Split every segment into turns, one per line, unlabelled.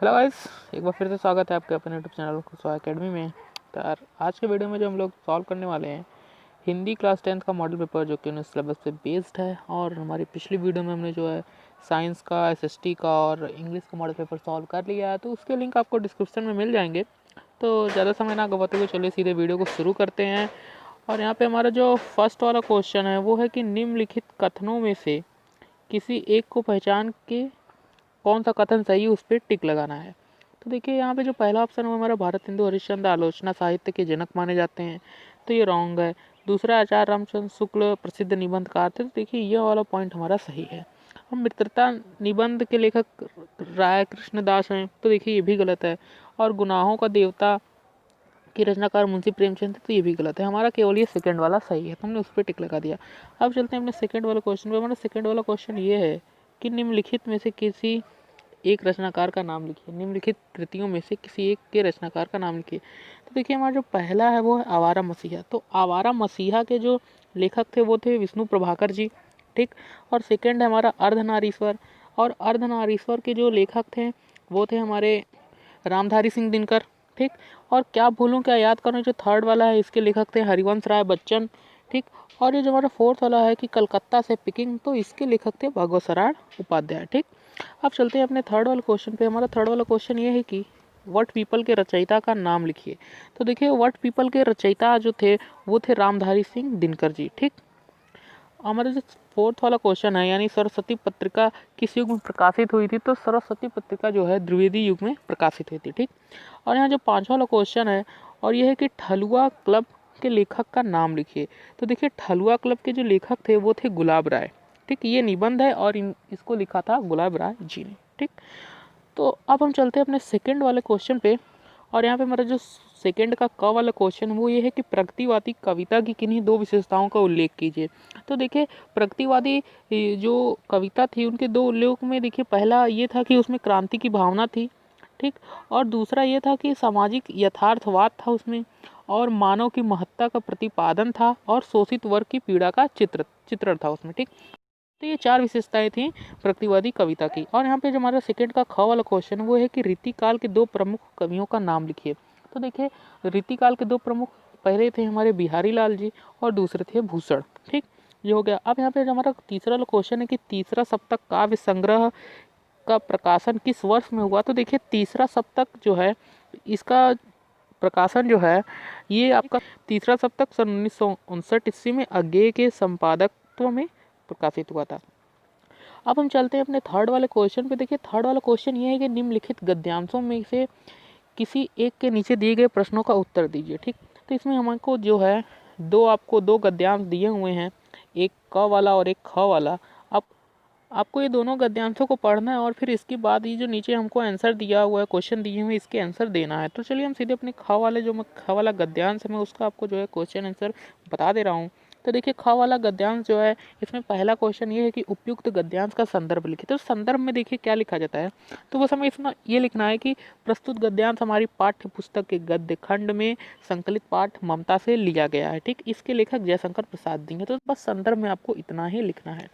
Hello guys, एक बार फिर से स्वागत है आपके अपने यूट्यूब चैनल खुशवा एकेडमी में। तो यार आज के वीडियो में जो हम लोग सॉल्व करने वाले हैं हिंदी क्लास 10th का मॉडल पेपर जो कि उन्हें सिलेबस पे बेस्ड है। और हमारी पिछली वीडियो में हमने जो है साइंस का, एसएसटी का और इंग्लिश का मॉडल पेपर सॉल्व कर लिया है, तो उसके लिंक आपको डिस्क्रिप्शन में मिल जाएंगे। तो ज़्यादा समय ना गवाते हुए चलिए सीधे वीडियो को शुरू करते हैं। और यहाँ पर हमारा जो फर्स्ट वाला क्वेश्चन है वो है कि निम्नलिखित कथनों में से किसी एक को पहचान के कौन सा कथन सही है उस पर टिक लगाना है। तो देखिए यहाँ पे जो पहला ऑप्शन है वो हमारा भारत हिंदू हरिश्चंद्र आलोचना साहित्य के जनक माने जाते हैं, तो ये रॉन्ग है। दूसरा आचार्य रामचंद्र शुक्ल प्रसिद्ध निबंधकार थे, तो देखिए ये वाला पॉइंट हमारा सही है। हम मित्रता निबंध के लेखक राय कृष्णदास हैं, तो देखिए ये भी गलत है। और गुनाहों का देवता के रचनाकार मुंशी प्रेमचंद थे, तो ये भी गलत है। हमारा केवल ये सेकंड वाला सही है, तो हमने उस पर टिक लगा दिया। अब चलते हैं अपने सेकंड वाले क्वेश्चन पे। हमारा सेकंड वाला क्वेश्चन ये है कि निम्नलिखित में से किसी एक रचनाकार का नाम लिखिए। निम्नलिखित कृतियों में से किसी एक के रचनाकार का नाम लिखिए। तो देखिए हमारा जो पहला है वो है आवारा मसीहा। तो आवारा मसीहा के जो लेखक थे वो थे विष्णु प्रभाकर जी, ठीक। और सेकंड है हमारा अर्धनारीश्वर। और अर्धनारीश्वर के जो लेखक थे वो थे हमारे रामधारी सिंह दिनकर, ठीक। और क्या भूलूं क्या याद करूं, जो थर्ड वाला है इसके लेखक थे हरिवंश राय बच्चन, ठीक। और ये जो हमारा फोर्थ वाला है कि कलकत्ता से पिकिंग, तो इसके लेखक थे भगवत सराय उपाध्याय, ठीक। अब चलते हैं अपने थर्ड वाले क्वेश्चन पे। हमारा थर्ड वाला क्वेश्चन ये है कि वट पीपल के रचयिता का नाम लिखिए। तो देखिए वट पीपल के रचयिता जो थे वो थे रामधारी सिंह दिनकर जी, ठीक। हमारा जो फोर्थ वाला क्वेश्चन है यानी सरस्वती पत्रिका किस युग में प्रकाशित हुई थी, तो सरस्वती पत्रिका जो है द्विवेदी युग में प्रकाशित हुई थी, ठीक। और यहाँ जो पांचवा वाला क्वेश्चन है और यह है कि ठलुआ क्लब के लेखक का नाम लिखिए। तो देखिए ठलुआ क्लब के जो लेखक थे वो थे गुलाब राय, ठीक। ये निबंध है और इसको लिखा था गुलाब राय जी ने, ठीक। तो अब हम चलते हैं अपने सेकंड वाले क्वेश्चन पे। और यहाँ पे हमारा जो सेकंड का क वाला क्वेश्चन है वो ये है कि प्रगतिवादी कविता की किन्हीं दो विशेषताओं का उल्लेख कीजिए। तो देखिए प्रगतिवादी जो कविता थी उनके दो उल्लेख में देखिए पहला ये था कि उसमें क्रांति की भावना थी, ठीक। और दूसरा ये था कि सामाजिक यथार्थवाद था उसमें, और मानव की महत्ता का प्रतिपादन था, और शोषित वर्ग की पीड़ा का चित्रण था उसमें, ठीक। तो ये चार विशेषताएं थी प्रगतिवादी कविता की। और यहाँ पे जो हमारा सेकंड का ख वाला क्वेश्चन वो है कि रीतिकाल के दो प्रमुख कवियों का नाम लिखिए। तो देखिए रीतिकाल के दो प्रमुख पहले थे हमारे बिहारी लाल जी और दूसरे थे भूषण, ठीक। ये हो गया। अब यहाँ पे जो हमारा तीसरा वाला क्वेश्चन है कि तीसरा सप्तक काव्य संग्रह का प्रकाशन किस वर्ष में हुआ। तो देखिए तीसरा सप्तक जो है इसका प्रकाशन जो है ये आपका तीसरा सप्तक सन 1959 ईस्वी में अज्ञेय के संपादकत्व में प्रकाशित हुआ था। अब हम चलते हैं अपने थर्ड वाले क्वेश्चन पे। देखिए थर्ड वाला क्वेश्चन ये है कि निम्नलिखित गद्यांशों में से किसी एक के नीचे दिए गए प्रश्नों का उत्तर दीजिए, ठीक। तो इसमें हमको जो है आपको दो गद्यांश दिए हुए हैं, एक क वाला और एक ख वाला। अब आपको ये दोनों गद्यांशों को पढ़ना है और फिर इसके बाद ये जो नीचे हमको आंसर दिया हुआ है, क्वेश्चन दिए हुए इसके आंसर देना है। तो चलिए हम सीधे अपने ख वाले जो ख वाला गद्यांश है मैं उसका आपको जो है क्वेश्चन आंसर बता दे रहा हूँ। तो देखिए ख वाला गद्यांश जो है इसमें पहला क्वेश्चन ये है कि उपयुक्त गद्यांश का संदर्भ लिखिए। तो संदर्भ में देखिए क्या लिखा जाता है, तो बस हमें इसमें ये लिखना है कि प्रस्तुत गद्यांश हमारी पाठ्य पुस्तक के गद्य खंड में संकलित पाठ ममता से लिया गया है, ठीक। इसके लेखक जयशंकर प्रसाद जी हैं। तो बस संदर्भ में आपको इतना ही लिखना है।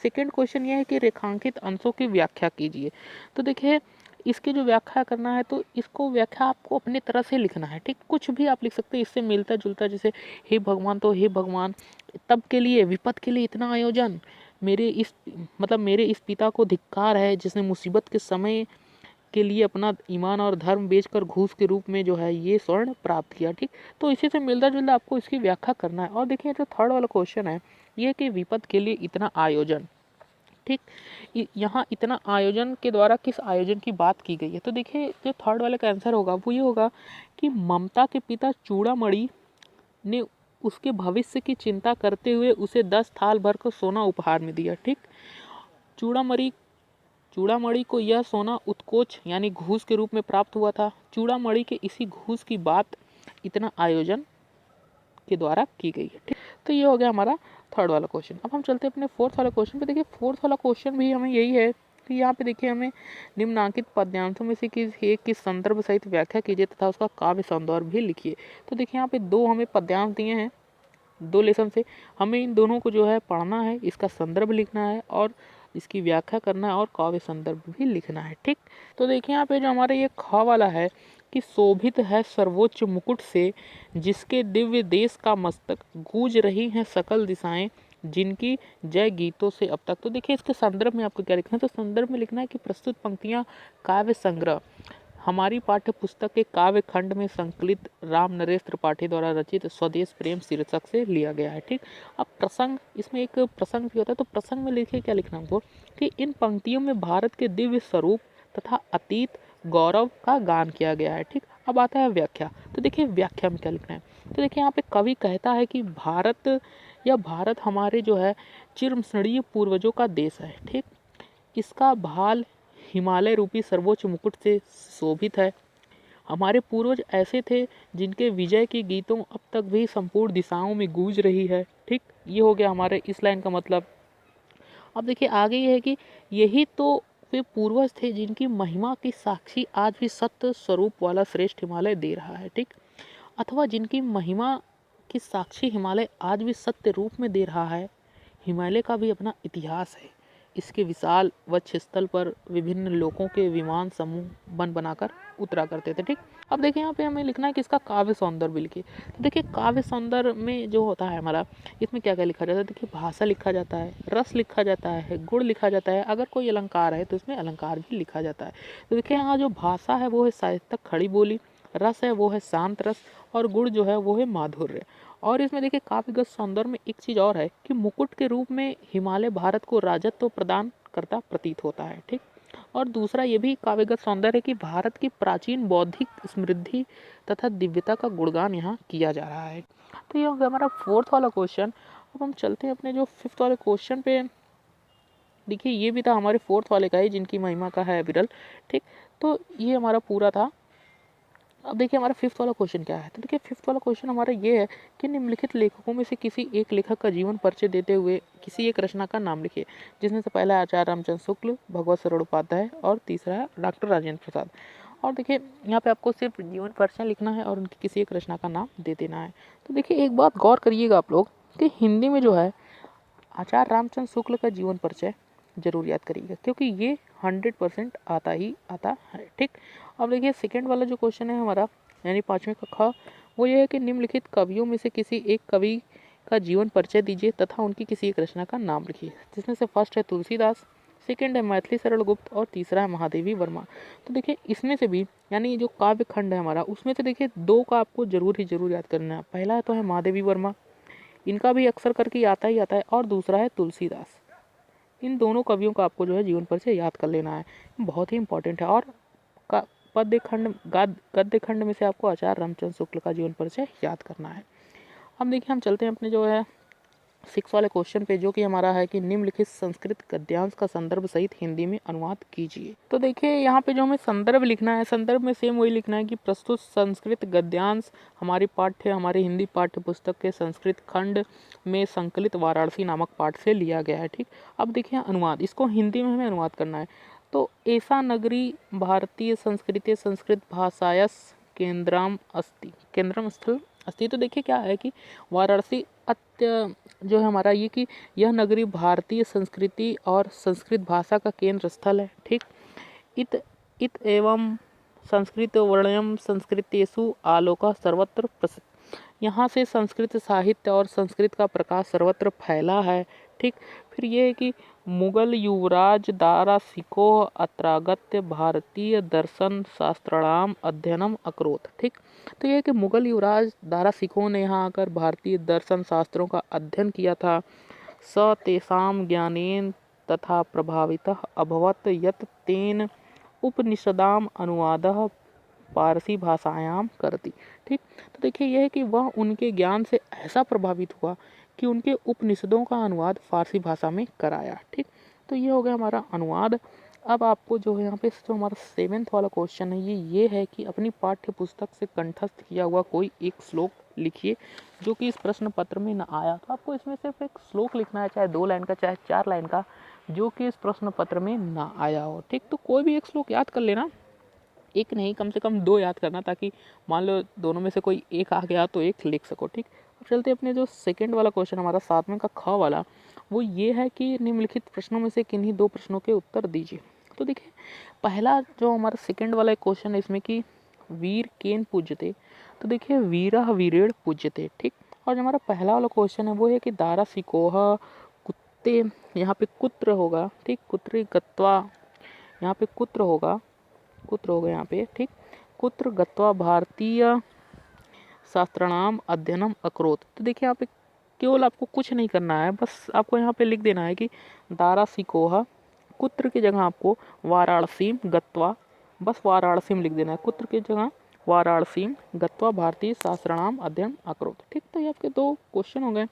सेकेंड क्वेश्चन ये है कि रेखांकित अंशों की व्याख्या कीजिए। तो देखिए इसकी जो व्याख्या करना है तो इसको व्याख्या आपको अपने तरह से लिखना है, ठीक। कुछ भी आप लिख सकते हैं इससे मिलता जुलता, जैसे हे भगवान तो हे भगवान तब के लिए विपद के लिए इतना आयोजन, मेरे इस पिता को धिक्कार है जिसने मुसीबत के समय के लिए अपना ईमान और धर्म बेचकर घूस के रूप में जो है ये स्वर्ण प्राप्त किया, ठीक। तो इसी से मिलता जुलता आपको इसकी व्याख्या करना है। और देखिए जो थर्ड वाला क्वेश्चन है ये कि विपद के लिए इतना आयोजन, ठीक। यहाँ इतना आयोजन के द्वारा किस आयोजन की बात की गई है। तो देखिए जो थर्ड वाले का आंसर होगा वो ये होगा कि ममता के पिता चूड़ामणि ने उसके भविष्य की चिंता करते हुए उसे 10 थाल भर को सोना उपहार में दिया, ठीक। चूड़ामणि चूड़ामणि को यह सोना उत्कोच यानी घूस के रूप में प्राप्त हुआ था। चूड़ामणि के इसी घूस की बात इतना आयोजन के द्वारा की गई है, ठीक। तो ये हो गया हमारा थर्ड वाला क्वेश्चन। अब हम चलते हैं अपने फोर्थ वाला क्वेश्चन पे। देखिए फोर्थ वाला क्वेश्चन भी हमें यही है कि यहाँ पे देखिए हमें निम्नांकित पद्यांशों में से किसी एक की संदर्भ सहित व्याख्या कीजिए तथा उसका काव्य सौंदर्य भी लिखिए। तो देखिए यहाँ पे दो हमें पद्यांश दिए हैं दो लेसन से, हमें इन दोनों को जो है पढ़ना है, इसका संदर्भ लिखना है और इसकी व्याख्या करना है और काव्य संदर्भ भी लिखना है। ठीक, तो देखिए यहाँ पे जो हमारा ये ख वाला है कि शोभित है सर्वोच्च मुकुट से, जिसके दिव्य देश का मस्तक, गूंज रही हैं सकल दिशाएं, जिनकी जय गीतों से अब तक। तो देखिए इसके संदर्भ में आपको क्या लिखना है, तो संदर्भ में लिखना है कि प्रस्तुत पंक्तियां काव्य संग्रह हमारी पाठ्य पुस्तक के काव्य खंड में संकलित राम नरेश त्रिपाठी द्वारा रचित स्वदेश प्रेम शीर्षक से लिया गया है। ठीक, अब प्रसंग, इसमें एक प्रसंग भी होता है, तो प्रसंग में लिखिए क्या लिखना हमको कि इन पंक्तियों में भारत के दिव्य स्वरूप तथा अतीत गौरव का गान किया गया है। ठीक, अब आता है व्याख्या। तो देखिए व्याख्या में क्या लिखना है, तो देखिए यहाँ पे कवि कहता है कि भारत हमारे जो है चिरस्मरणीय पूर्वजों का देश है। ठीक, इसका भाल हिमालय रूपी सर्वोच्च मुकुट से शोभित है। हमारे पूर्वज ऐसे थे जिनके विजय के गीतों अब तक भी संपूर्ण दिशाओं में गूंज रही है। ठीक, ये हो गया हमारे इस लाइन का मतलब। अब देखिए आगे ये है कि यही तो वे पूर्वज थे जिनकी महिमा की साक्षी आज भी सत्य स्वरूप वाला श्रेष्ठ हिमालय दे रहा है। ठीक, अथवा जिनकी महिमा की साक्षी हिमालय आज भी सत्य रूप में दे रहा है। हिमालय का भी अपना इतिहास है। इसके विशाल वक्ष स्थल पर विभिन्न लोगों के विमान समूह बन बनाकर उतरा करते थे। ठीक, अब देखिए यहाँ पे हमें लिखना है कि इसका काव्य सौंदर्य भी लिखिए। तो देखिए काव्य सौंदर्य में जो होता है हमारा, इसमें क्या क्या लिखा जाता है, देखिए भाषा लिखा जाता है, रस लिखा जाता है, गुण लिखा जाता है, अगर कोई अलंकार है तो इसमें अलंकार भी लिखा जाता है। तो देखिए यहाँ जो भाषा है वो है साहित्यिक खड़ी बोली, रस है वो है शांत रस, और गुण जो है वो है माधुर्य। और इसमें देखिए काव्यगत सौंदर्य में एक चीज और है कि मुकुट के रूप में हिमालय भारत को राजत्व प्रदान करता प्रतीत होता है। ठीक, और दूसरा ये भी काव्यगत सौंदर्य है कि भारत की प्राचीन बौद्धिक समृद्धि तथा दिव्यता का गुणगान यहाँ किया जा रहा है। तो ये हो गया हमारा फोर्थ वाला क्वेश्चन। अब हम चलते हैं अपने जो फिफ्थ वाले क्वेश्चन पे। देखिए ये भी था हमारे फोर्थ वाले का ही, जिनकी महिमा का है विरल। ठीक, तो ये हमारा पूरा था। अब देखिए हमारा फिफ्थ वाला क्वेश्चन क्या है, तो देखिए फिफ्थ वाला क्वेश्चन हमारा ये है कि निम्नलिखित लेखकों में से किसी एक लेखक का जीवन परिचय देते हुए किसी एक रचना का नाम लिखिए, जिसमें से पहला है आचार्य रामचंद्र शुक्ल, भगवत सरल उपाध्याय, और तीसरा है डॉक्टर राजेंद्र प्रसाद। और देखिए यहाँ पे आपको सिर्फ जीवन परिचय लिखना है और उनकी किसी एक रचना का नाम दे देना है। तो देखिए एक बात गौर करिएगा आप लोग कि हिंदी में जो है आचार्य रामचंद्र शुक्ल का जीवन परिचय जरूर याद करिएगा, क्योंकि ये 100% आता ही आता है। ठीक, अब देखिए सेकेंड वाला जो क्वेश्चन है हमारा, यानी पाँचवें का ख, वो ये है कि निम्नलिखित कवियों में से किसी एक कवि का जीवन परिचय दीजिए तथा उनकी किसी एक रचना का नाम लिखिए, जिसमें से फर्स्ट है तुलसीदास, सेकेंड है मैथिली शरण गुप्त, और तीसरा है महादेवी वर्मा। तो देखिए इसमें से भी, यानी जो काव्य खंड है हमारा, उसमें से देखिए दो का आपको जरूर ही जरूर याद करना है। पहला है तो है महादेवी वर्मा, इनका भी अक्सर करके आता ही आता है, और दूसरा है तुलसीदास। इन दोनों कवियों का आपको जो है जीवन परिचय याद कर लेना है, बहुत ही इंपॉर्टेंट है। और गद्य खंड में से आपको आचार्य रामचंद्र शुक्ल का जीवन परिचय याद करना है। अब देखिए हम चलते हैं अपने जो है सिक्स वाले क्वेश्चन पे, जो कि हमारा है कि निम्नलिखित संस्कृत गद्यांश का संदर्भ सहित हिंदी में अनुवाद कीजिए। तो देखिए यहाँ पे जो हमें संदर्भ लिखना है, संदर्भ में सेम वही लिखना है कि प्रस्तुत संस्कृत गद्यांश हमारे हिंदी पाठ्य पुस्तक के संस्कृत खंड में संकलित वाराणसी नामक पाठ से लिया गया है। ठीक, अब देखिए अनुवाद, इसको हिंदी में हमें अनुवाद करना है। तो ऐसा नगरी भारतीय संस्कृति संस्कृत भाषायस केंद्रम स्थल अस्ति। तो देखिए क्या है कि वाराणसी जो है हमारा ये कि यह नगरी भारतीय संस्कृति और संस्कृत भाषा का केंद्र स्थल है। ठीक, इत एवं संस्कृत वर्णयम संस्कृतेषु आलोका सर्वत्र प्रसिद्ध। यहाँ से संस्कृत साहित्य और संस्कृत का प्रकाश सर्वत्र फैला है। ठीक, फिर ये है कि मुगल युवराज दारा सिको अत्रागत्य भारतीय दर्शन शास्त्राणाम अध्ययनम अकरोत। ठीक, तो ये है कि मुगल युवराज दारा सिको ने यहाँ आकर भारतीय दर्शन शास्त्रों का अध्ययन किया था। स तेषां ज्ञानेन तथा प्रभावितः अभवत् यत् तेन उपनिषदाम अनुवादः पारसी भाषायाम करती। ठीक, तो देखिए यह है कि वह उनके ज्ञान से ऐसा प्रभावित हुआ कि उनके उपनिषदों का अनुवाद फारसी भाषा में कराया। ठीक, तो ये हो गया हमारा अनुवाद। अब आपको जो है यहाँ पे जो हमारा सेवेंथ वाला क्वेश्चन है ये है कि अपनी पाठ्य पुस्तक से कंठस्थ किया हुआ कोई एक श्लोक लिखिए जो कि इस प्रश्न पत्र में न आया। तो आपको इसमें सिर्फ एक श्लोक लिखना है, चाहे 2 लाइन का चाहे 4 लाइन का, जो कि इस प्रश्न पत्र में ना आया हो। ठीक, तो कोई भी एक श्लोक याद कर लेना, एक नहीं कम से कम 2 याद करना, ताकि मान लो दोनों में से कोई एक आ गया तो एक लिख सको। ठीक, अब चलते अपने जो सेकंड वाला क्वेश्चन हमारा 7वें का ख वाला, वो ये है कि निम्नलिखित प्रश्नों में से किन्हीं दो प्रश्नों के उत्तर दीजिए। तो देखिए पहला जो हमारा सेकंड वाला क्वेश्चन है इसमें कि वीर केन पूज्यते, तो देखिए वीरः वीरेण पूज्यते, ठीक। और जो हमारा पहला वाला क्वेश्चन है वो है कि दारा सिकोह कुत्ते, यहाँ पे कुत्र होगा, ठीक, कुत्र गत्वा, यहाँ पे कुत्र होगा, कुत्र होगा यहाँ पे, ठीक, कुत्र गत्वा भारतीय शास्त्राणाम अध्ययनम अकरोत। तो देखिए यहाँ पे केवल आपको कुछ नहीं करना है, बस आपको यहाँ पे लिख देना है कि दारा सिकोह, कुत्र की जगह आपको वाराणसी गत्वा, बस वाराणसी लिख देना है, कुत्र की जगह वाराणसी गत्वा भारतीय शास्त्राणाम अध्ययन अकरोत, ठीक। तो ये आपके दो क्वेश्चन हो गए।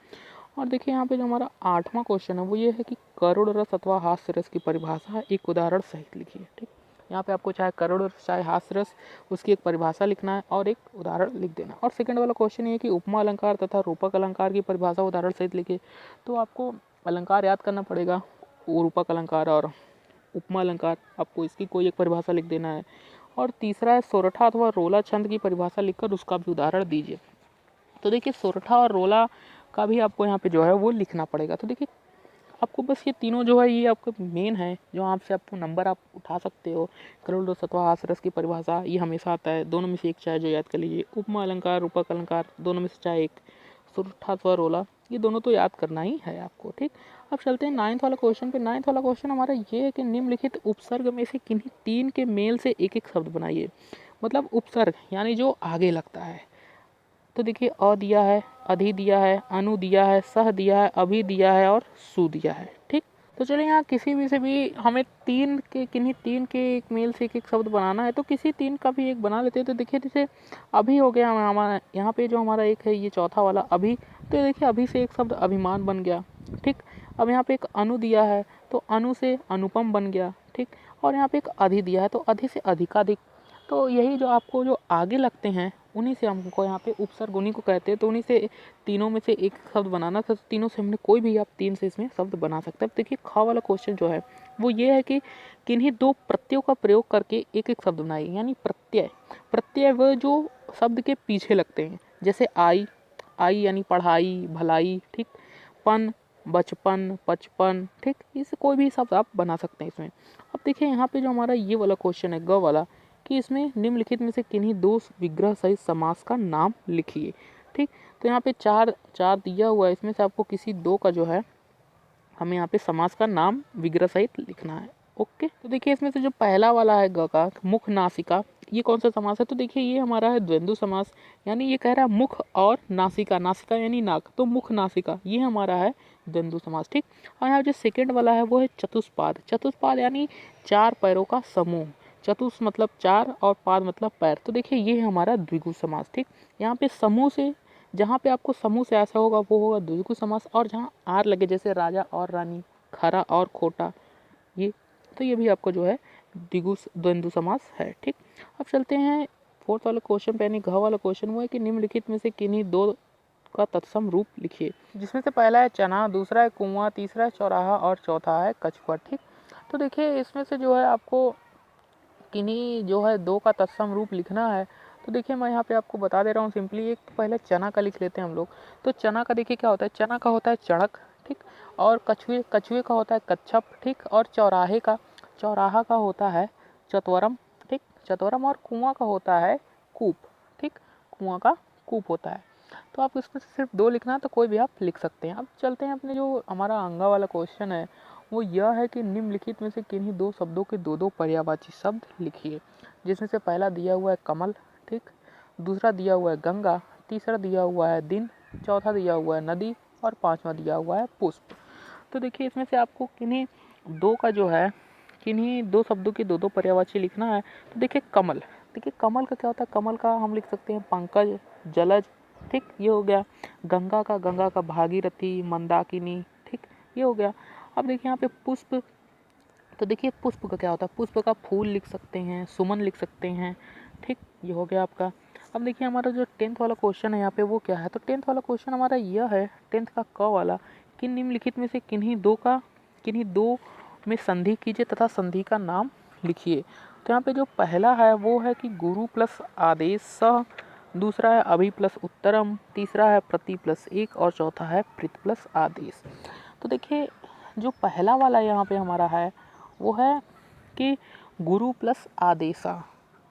और देखिए यहाँ पे जो हमारा 8वां क्वेश्चन है वो ये है कि करुण रस अथवा हास्य रस की परिभाषा एक उदाहरण सहित लिखिए, ठीक। यहाँ पे आपको चाहे करुण रस चाहे हास्य रस उसकी एक परिभाषा लिखना है और एक उदाहरण लिख देना। और सेकंड वाला क्वेश्चन ये है कि उपमा अलंकार तथा रूपक अलंकार की परिभाषा उदाहरण सहित लिखिए। तो आपको अलंकार याद करना पड़ेगा, रूपक अलंकार और उपमा अलंकार, आपको इसकी कोई एक परिभाषा लिख देना है। और तीसरा है सोरठा अथवा रोला छंद की परिभाषा लिखकर उसका भी उदाहरण दीजिए। तो देखिए सोरठा और रोला का भी आपको यहाँ पे जो है वो लिखना पड़ेगा। तो देखिए आपको बस ये तीनों जो है ये आपका मेन है, जो आपसे आपको नंबर आप उठा सकते हो। करुण रस अथवा हास्य रस की परिभाषा ये हमेशा आता है, दोनों में से एक चाहे जो याद कर लीजिए। उपमा अलंकार रूपक अलंकार दोनों में से चाहे एक, सोरठा अथवा रोला ये दोनों तो याद करना ही है आपको, ठीक। अब चलते हैं 9th वाला क्वेश्चन पे। 9th वाला क्वेश्चन हमारा ये है कि निम्नलिखित उपसर्ग में से किन्हीं तीन के मेल से एक एक शब्द बनाइए। मतलब उपसर्ग यानी जो आगे लगता है। तो देखिए अ दिया है, अधि दिया है, अनु दिया है, सह दिया है, अभि दिया है और सु दिया है, ठीक। तो चलिए यहाँ किसी भी से भी हमें किन्हीं तीन के एक मेल से एक एक शब्द बनाना है, तो किसी तीन का भी एक बना लेते हैं। तो देखिए जैसे अभी हो गया हमारा, यहाँ पे जो हमारा एक है ये चौथा वाला अभी, तो देखिए अभी से एक शब्द अभिमान बन गया, ठीक। अब यहाँ पे एक अनु दिया है तो अनु से अनुपम बन गया, ठीक। और यहाँ पे एक अधि दिया है तो अधि से अधिकाधिक। तो यही जो आपको जो आगे लगते हैं उन्हीं से हमको यहाँ पे उपसर्ग उन्हीं को कहते हैं। तो उन्हीं से तीनों में से एक शब्द बनाना था, तो तीनों से हमने कोई भी आप तीन से इसमें शब्द बना सकते हैं। देखिए ख वाला क्वेश्चन जो है वो ये है कि किन्हीं दो प्रत्ययों का प्रयोग करके एक एक शब्द बनाइए। यानी प्रत्यय, प्रत्यय वह जो शब्द के पीछे लगते हैं, जैसे आई, आई यानी पढ़ाई भलाई, ठीक। पन बचपन पचपन, ठीक। इससे कोई भी शब्द आप बना सकते हैं इसमें। अब देखिए यहाँ पे जो हमारा ये वाला क्वेश्चन है ग वाला, कि इसमें निम्नलिखित में से किन्हीं दो विग्रह सहित समास का नाम लिखिए, ठीक। तो यहाँ पे चार दिया हुआ है, इसमें से आपको किसी दो का जो है हमें यहाँ पे समास का नाम विग्रह सहित लिखना है, ओके। तो देखिए इसमें से जो पहला वाला है ग का मुख नासिका, ये कौन सा समास है? तो देखिए ये हमारा है द्वंद्व समास। यानी ये कह रहा है मुख और नासिका, नासिका यानी नाक, तो मुख नासिका ये हमारा है द्वंद्व समास, ठीक। और यहाँ जो सेकंड वाला है वो है चतुष्पाद। चतुष्पाद यानी चार पैरों का समूह, चतुष मतलब चार और पाद मतलब पैर। तो देखिए ये है हमारा द्विगु समास, ठीक। यहाँ पे समूह से, जहाँ पे आपको समूह से ऐसा होगा वो होगा द्विगु समास। और जहाँ आर लगे जैसे राजा और रानी, खरा और खोटा, ये तो ये भी आपको जो है द्वंद्व समास है, ठीक। अब चलते हैं फोर्थ वाले क्वेश्चन पे, यानी घ वाला क्वेश्चन। वो है कि निम्नलिखित में से किन्हीं दो का तत्सम रूप लिखिए, जिसमें से पहला है चना, दूसरा है कुआं, तीसरा है चौराहा और चौथा है कछुआ, ठीक। तो देखिए इसमें से जो है आपको किन्हीं जो है दो का तत्सम रूप लिखना है। तो देखिए मैं यहाँ पे आपको बता दे रहा हूँ सिंपली। एक तो पहले चना का लिख लेते हैं हम लोग। तो चना का देखिए क्या होता है, चना का होता है चढ़क, ठीक। और कछुए का होता है कच्छप, ठीक। और चौराहा का होता है चतवरम, ठीक, चतवरम। और कुआं का होता है कूप, ठीक, कुआं का कूप होता है। तो आप इसमें से सिर्फ दो लिखना है, तो कोई भी आप लिख सकते हैं। अब चलते हैं अपने जो हमारा अंगा वाला क्वेश्चन है, वो यह है कि निम्नलिखित में से किन्हीं दो शब्दों के दो दो पर्यायवाची शब्द लिखिए, जिसमें से पहला दिया हुआ है कमल, ठीक, दूसरा दिया हुआ है गंगा, तीसरा दिया हुआ है दिन, चौथा दिया हुआ है नदी और पांचवा दिया हुआ है पुष्प। तो देखिए इसमें से आपको किन्हीं दो का जो है, किन्हीं दो शब्दों के दो दो पर्यायवाची लिखना है। तो देखिए कमल, देखिए कमल का क्या होता है, कमल का हम लिख सकते हैं पंकज, जलज, ठीक, ये हो गया। गंगा का भागीरथी, मंदाकिनी, ठीक, ये हो गया। अब देखिए यहाँ पे पुष्प, तो देखिए पुष्प का क्या होता है, पुष्प का फूल लिख सकते हैं, सुमन लिख सकते हैं, ठीक, ये हो गया आपका। अब देखिए हमारा जो 10th वाला क्वेश्चन है यहाँ पे वो क्या है, तो 10th वाला क्वेश्चन हमारा यह है 10th का क वाला, कि निम्नलिखित में से किन्हीं दो में संधि कीजिए तथा संधि का नाम लिखिए। तो यहाँ पे जो पहला है वो है कि गुरु प्लस आदेश सह, दूसरा है अभि प्लस उत्तरम, तीसरा है प्रति प्लस एक और चौथा है प्रीत प्लस आदेश। तो देखिए जो पहला वाला यहाँ पे हमारा है वो है कि गुरु प्लस आदेशा,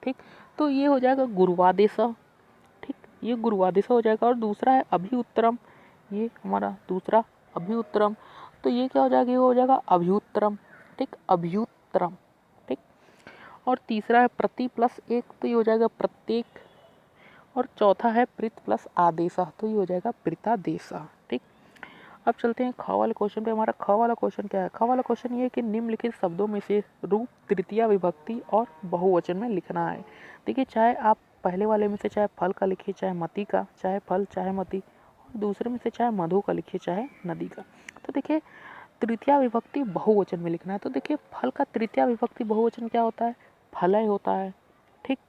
ठीक। तो ये हो जाएगा गुरुवादेशा, ठीक, ये गुरुवादेशा हो जाएगा। और दूसरा है अभिउत्तरम, ये हमारा दूसरा अभिउत्तरम, तो ये क्या हो जाएगा, ये हो जाएगा अभिउत्तरम, ठीक, अभिउत्तरम, ठीक। और तीसरा है प्रति प्लस एक, तो ये हो जाएगा प्रत्येक। और चौथा है प्रीत प्लस आदेशा, तो ये हो जाएगा प्रीतादेशा, ठीक। अब चलते हैं ख वाले क्वेश्चन पे। हमारा ख वाला क्वेश्चन क्या है? ख वाला क्वेश्चन ये है कि निम्नलिखित शब्दों में से रूप तृतीया विभक्ति और बहुवचन में लिखना है। देखिए चाहे आप पहले वाले में से चाहे फल का लिखिए, चाहे मति का, चाहे फल चाहे मति, और दूसरे में से चाहे मधु का लिखिए, चाहे नदी का। तो देखिए तृतीया विभक्ति बहुवचन में लिखना है। तो देखिए फल का तृतीया विभक्ति बहुवचन क्या होता है? फलय होता है, ठीक।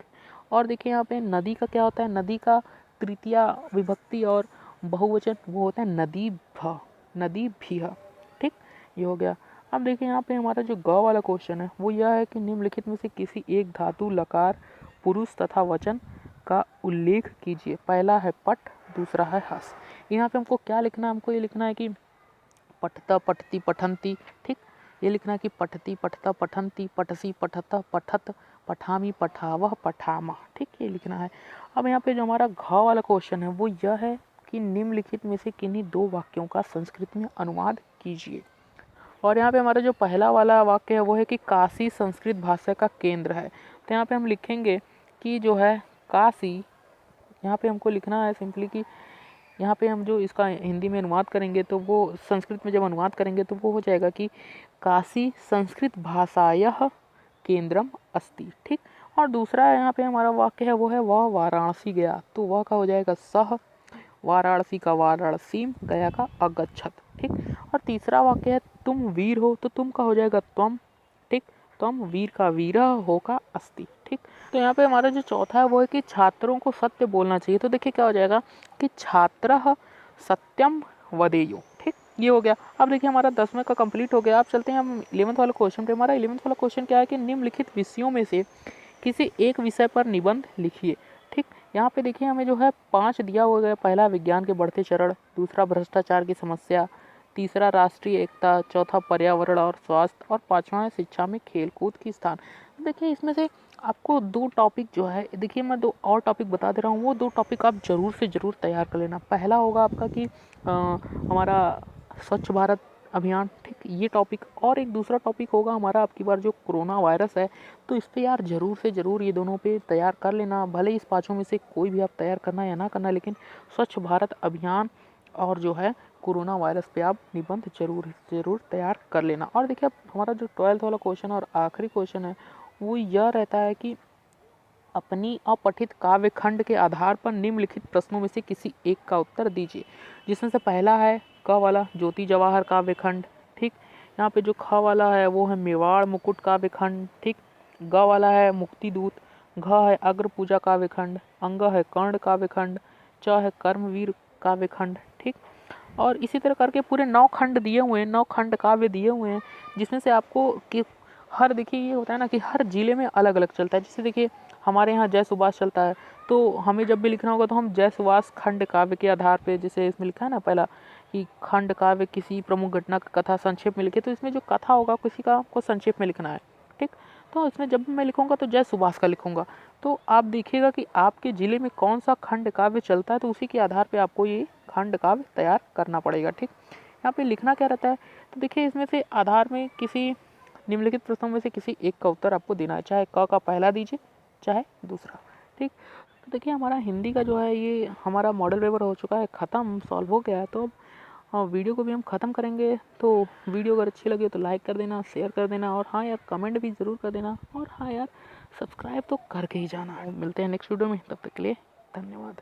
और देखिए यहाँ पे नदी का क्या होता है? नदी का तृतीया विभक्ति और बहुवचन वो होता है नदीभ्य, नदीभ्यः, ठीक, ये हो गया। अब देखिए यहाँ पे हमारा जो ग वाला क्वेश्चन है वो यह है कि निम्नलिखित में से किसी एक धातु लकार पुरुष तथा वचन का उल्लेख कीजिए। पहला है पट, दूसरा है हस। यहाँ पे हमको क्या लिखना है? हमको ये लिखना है कि पठता पठती पठंती, ठीक, ये लिखना है कि पठती पठता पठंती, पठसी पठता पठत, पठामी पठावह पठामा, ठीक, ये लिखना है। अब यहाँ पे जो हमारा घ वाला क्वेश्चन है वो यह है कि निम्नलिखित में से किन्हीं दो वाक्यों का संस्कृत में अनुवाद कीजिए। और यहाँ पे हमारा जो पहला वाला वाक्य है वो है कि काशी संस्कृत भाषा का केंद्र है। तो यहाँ पे हम लिखेंगे कि जो है काशी, यहाँ पे हमको लिखना है सिंपली कि यहाँ पे हम जो इसका हिंदी में अनुवाद करेंगे तो वो संस्कृत में जब अनुवाद करेंगे तो वो हो जाएगा कि काशी संस्कृत भाषायः केंद्रम अस्ति, ठीक। और दूसरा यहाँ पे हमारा वाक्य है वो है वह वाराणसी गया, तो वह का हो जाएगा सह, वाराणसी का वाराणसीम, गया का अगच्छत, ठीक। और तीसरा वाक्य है तुम वीर हो, तो तुम का हो जाएगा त्वम, ठीक, त्वम वीर का वीरः हो का अस्ति, ठीक। तो यहाँ पे हमारा जो चौथा है वो है कि छात्रों को सत्य बोलना चाहिए। तो देखिए क्या हो जाएगा कि छात्रः सत्यम वदेयुः, ठीक, ये हो गया। अब देखिए हमारा 10वें का कंप्लीट हो गया। अब चलते हैं हम 11th वाले क्वेश्चन पे। हमारा 11th वाला क्वेश्चन क्या है कि निम्नलिखित विषयों में से किसी एक विषय पर निबंध लिखिए, ठीक। यहाँ पे देखिए हमें जो है 5 दिया हुआ है। पहला विज्ञान के बढ़ते चरण, दूसरा भ्रष्टाचार की समस्या, तीसरा राष्ट्रीय एकता, चौथा पर्यावरण और स्वास्थ्य, और पांचवा है शिक्षा में खेलकूद की स्थान। देखिए इसमें से आपको 2 टॉपिक जो है, देखिए मैं 2 और टॉपिक बता दे रहा हूँ, वो 2 टॉपिक आप जरूर से जरूर तैयार कर लेना। पहला होगा आपका कि हमारा स्वच्छ भारत अभियान, ठीक, ये टॉपिक। और एक दूसरा टॉपिक होगा हमारा आपकी बार जो कोरोना वायरस है, तो इस पे यार जरूर से जरूर ये दोनों पे तैयार कर लेना। भले इस पाँचों में से कोई भी आप तैयार करना या ना करना, लेकिन स्वच्छ भारत अभियान और जो है कोरोना वायरस पे आप निबंध जरूर तैयार कर लेना। और देखिए अब हमारा जो 12th वाला क्वेश्चन और आखिरी क्वेश्चन है वो यह रहता है कि अपनी अपठित काव्य खंड के आधार पर निम्नलिखित प्रश्नों में से किसी एक का उत्तर दीजिए। जिसमें से पहला है क वाला ज्योति जवाहर काव्य खंड, ठीक। यहाँ पे जो ख वाला है वो है मेवाड़ मुकुट काव्य खंड, ठीक। ग वाला है मुक्ति दूत, घ है अग्र पूजा काव्य खंड, अंग है कर्ण काव्य खंड, च है कर्मवीर काव्य खंड, ठीक। और इसी तरह करके पूरे 9 खंड दिए हुए हैं, 9 खंड काव्य दिए हुए हैं, जिसमें से आपको कि हर, देखिए ये होता है ना कि हर जिले में अलग अलग चलता है। जैसे देखिए हमारे यहाँ जय सुभाष चलता है, तो हमें जब भी लिखना होगा तो हम जय सुभाष खंड काव्य के आधार पे, जैसे इसमें लिखा है ना पहला कि खंड काव्य किसी प्रमुख घटना का कथा संक्षेप में लिखे, तो इसमें जो कथा होगा किसी का आपको संक्षेप में लिखना है, ठीक। तो इसमें जब मैं लिखूंगा तो जय सुभाष का लिखूंगा। तो आप देखिएगा कि आपके ज़िले में कौन सा खंड काव्य चलता है, तो उसी के आधार पे आपको ये खंड काव्य तैयार करना पड़ेगा, ठीक। यहाँ पे लिखना क्या रहता है, तो देखिए इसमें से आधार में किसी निम्नलिखित प्रश्नों में से किसी एक का उत्तर आपको देना है, चाहे क का पहला दीजिए चाहे दूसरा, ठीक। तो देखिए हमारा हिंदी का जो है ये हमारा मॉडल पेपर हो चुका है ख़त्म, सॉल्व हो गया है। तो वीडियो को भी हम ख़त्म करेंगे। तो वीडियो अगर अच्छी लगे तो लाइक कर देना, शेयर कर देना, और हाँ यार कमेंट भी ज़रूर कर देना, और हाँ यार सब्सक्राइब तो करके ही जाना। मिलते हैं नेक्स्ट वीडियो में, तब तक के लिए धन्यवाद।